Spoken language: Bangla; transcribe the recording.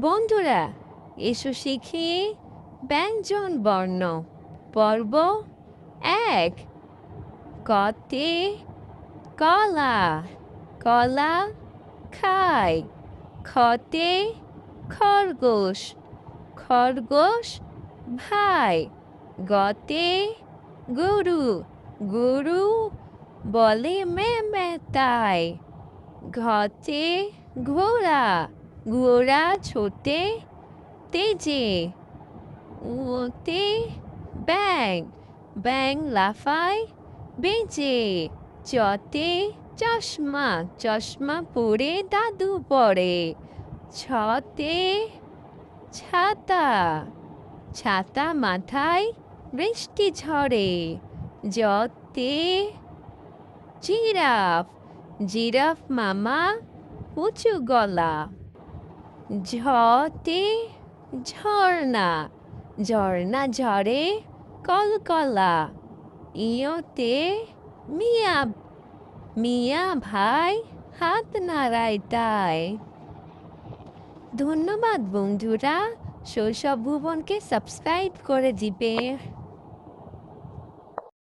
বন্ধুরা, এসো শিখি ব্যঞ্জন বর্ণ। পর্ব ১। কতে কলা, কলা খায়। খতে খরগোশ, খরগোশ ভাই। গতে গরু, গরু বলে মে মে তাই। ঘতে ঘোড়া, ঘোড়া ছোটে তেজে। ওতে ব্যাং, ব্যাং লাফায় বেজে। চতে চশমা, চশমা পরে দাদু পড়ে। ছতে ছাতা, ছাতা মাথায় বৃষ্টি ঝরে। জতে জিরাফ, জিরাফ মামা উঁচু গলা। ঝতে ঝর্ণা, ঝর্ণা ঝরে কলকলা। ইয়তে মিয়া, মিয়া ভাই হাত নাড়ায় তাই। ধন্যবাদ বন্ধুরা, শৈশব ভুবনকে সাবস্ক্রাইব করে দিবে।